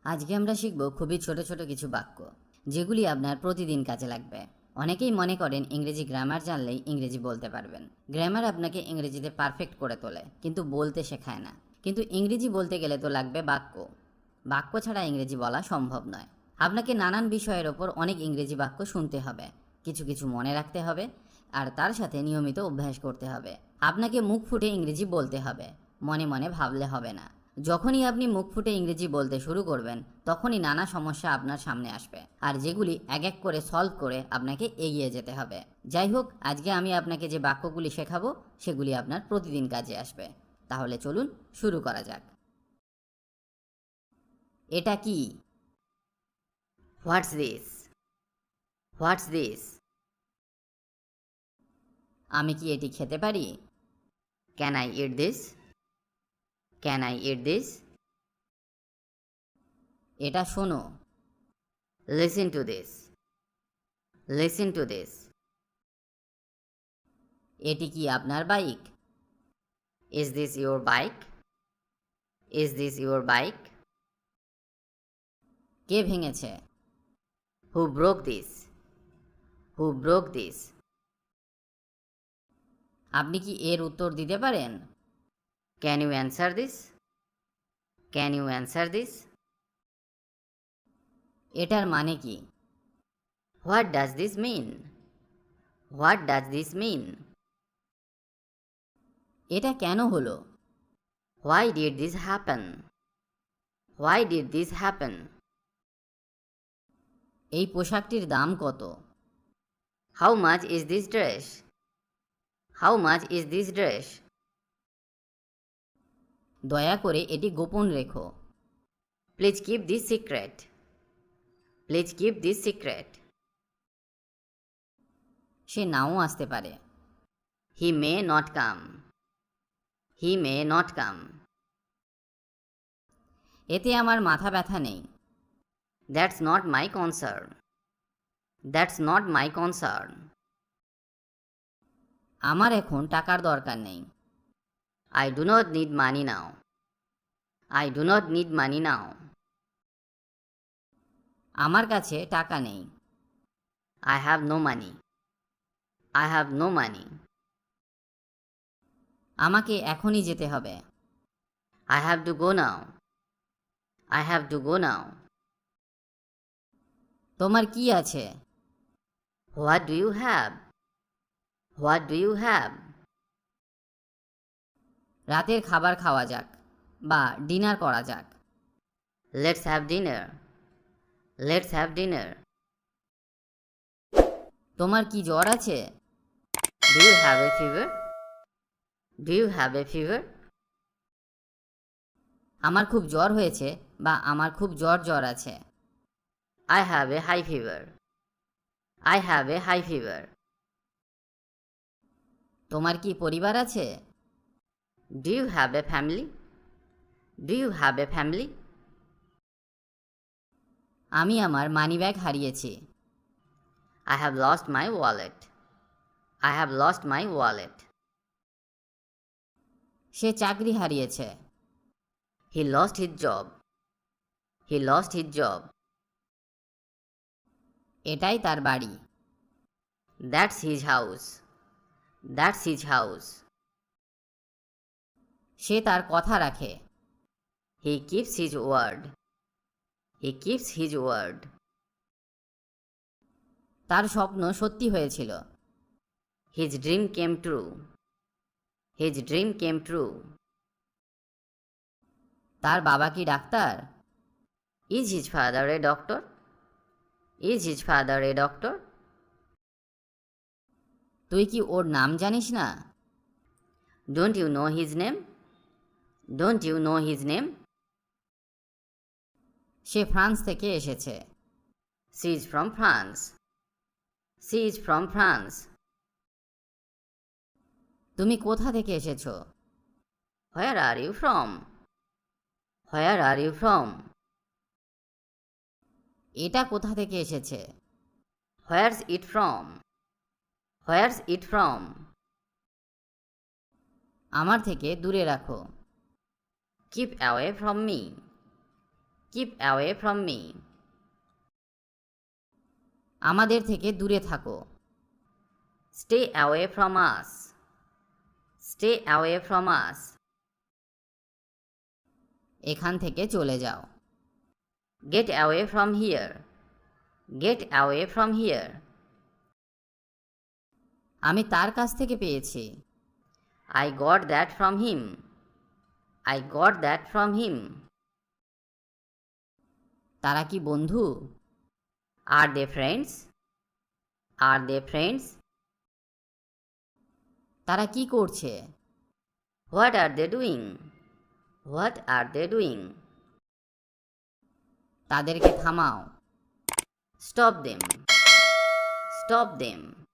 আজকে আমরা শিখব খুবই ছোট ছোট কিছু বাক্য যেগুলি আপনার প্রতিদিন কাজে লাগবে। অনেকেই মনে করেন ইংরেজি গ্রামার জানলেই ইংরেজি বলতে পারবেন। গ্রামার আপনাকে ইংরেজিতে পারফেক্ট করে তোলে, কিন্তু বলতে শেখায় না। কিন্তু ইংরেজি বলতে গেলে তো লাগবে বাক্য। বাক্য ছাড়া ইংরেজি বলা সম্ভব নয়। আপনাকে নানান বিষয়ের ওপর অনেক ইংরেজি বাক্য শুনতে হবে, কিছু কিছু মনে রাখতে হবে, আর তার সাথে নিয়মিত অভ্যাস করতে হবে। আপনাকে মুখ ফুটে ইংরেজি বলতে হবে, মনে মনে ভাবলে হবে না। যখনই আপনি মুখ ফুটে ইংরেজি বলতে শুরু করবেন, তখনই নানা সমস্যা আপনার সামনে আসবে, আর যেগুলি এক এক করে সলভ করে আপনাকে এগিয়ে যেতে হবে। যাই হোক, আজকে আমি আপনাকে যে বাক্যগুলি শেখাবো সেগুলি আপনার প্রতিদিন কাজে আসবে। তাহলে চলুন শুরু করা যাক। এটা কি? What's this? What's this? আমি কি এটি খেতে পারি? Can I eat this? Can I eat this? এটা শোনো। Listen to this. Listen to this. এটি কি আপনার bike? Is this your bike? Is this your bike? কে ভেঙেছে? Who broke this? Who broke this? আপনি কি এর উত্তর দিতে পারেন? Can you answer this? Can you answer this? এটার মানে কি? What does this mean? What does this mean? এটা কেন হলো? Why did this happen? Why did this happen? এই পোশাকটির দাম কত? How much is this dress? How much is this dress? দয়া করে এটি গোপন রেখো। Please keep this secret. Please keep this secret. সে নাও আসতে পারে। He may not come. He may not come. এতে আমার মাথা ব্যথা নেই। That's not my concern. That's not my concern. আমার এখন টাকার দরকার নেই। I do not need money now. I do not need money now. আমার কাছে টাকা নেই। I have no money. I have no money. আমাকে এখনই যেতে হবে। I have to go now. I have to go now. তোমার কি আছে? What do you have? What do you have? রাতের খাবার খাওয়া যাক, বা ডিনার করা যাক। Let's have dinner. Let's have dinner. তোমার কি জ্বর আছে? Do you have a fever? Do you have a fever? আমার খুব জ্বর হয়েছে, বা আমার খুব জ্বর জ্বর আছে। I have a high fever. I have a high fever. তোমার কি পরিবার আছে? Do you have a family? Do you have a family? আমি আমার মানিব্যাগ হারিয়েছি। I have lost my wallet. I have lost my wallet. সে চাকরি হারিয়েছে। He lost his job. He lost his job. এটাই তার বাড়ি। That's his house. That's his house. সে তার কথা রাখে। He keeps his word. He keeps his word. তার স্বপ্ন সত্যি হয়েছিল। His dream came true. His dream came true. তার বাবা কি doctor? Is his father a doctor? Is his father a doctor? তুই কি ওর নাম জানিস না? Don't you know his name? Don't you know his name? Say France থেকে এসেছে। She is from France. She is from France. তুমি কোথা থেকে এসেছো? Where are you from? Where are you from? এটা কোথা থেকে এসেছে? Where's it from? Where's it from? আমার থেকে দূরে রাখো। Keep away from me. Keep away from me. আমাদের থেকে দূরে থাকো। Stay away from us. Stay away from us. এখান থেকে চলে যাও। Get away from here. Get away from here. আমি তার কাছ থেকে পেয়েছি। I got that from him. I got that from him. তারা কি বন্ধু? Are they friends? Are they friends? তারা কি করছে? What are they doing? What are they doing? তাদেরকে থামাও। Stop them. Stop them.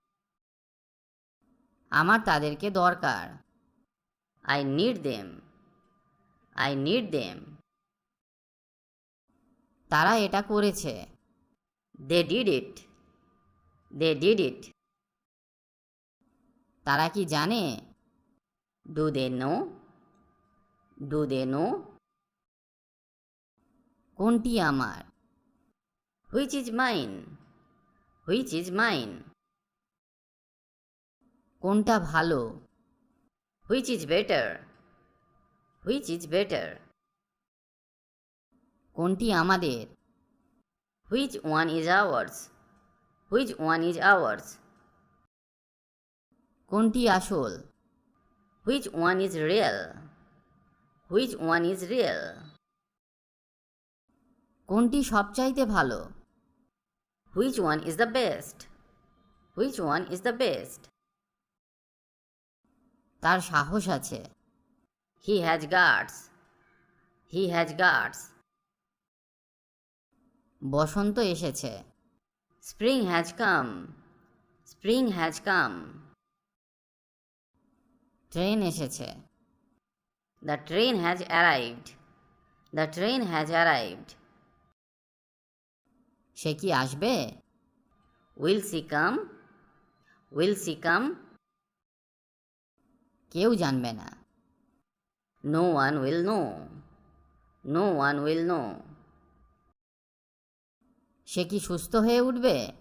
আমার তাদেরকে দরকার। I need them. I need them. তারা এটা করেছে। They did it. They did it. তারা কি জানে? Do they know? Do they know? কোনটি আমার? Which is mine? Which is mine? কোনটা ভালো? Which is better? Which is better? কোনটি আমাদের? Which one is ours? Which one is ours? কোনটি আসল? Which one is real? Which one is real? কোনটি সবচাইতে ভালো? Which one is the best? Which one is the best? তার সাহস আছে। He has guts. He has guts. বসন্ত এসেছে। Spring has come. Spring has come. Train এসেছে। The train has arrived. The train has arrived. সে কি আসবে? Will she come? Will she come? কেউ জানবে না। No one will know. No one will know. সে কি সুস্থ হয়ে উঠবে?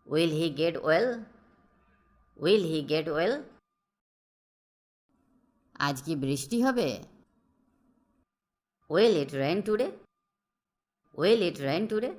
Will he get well? Will he get well? আজ কি বৃষ্টি হবে? Will it rain today? Will it rain today?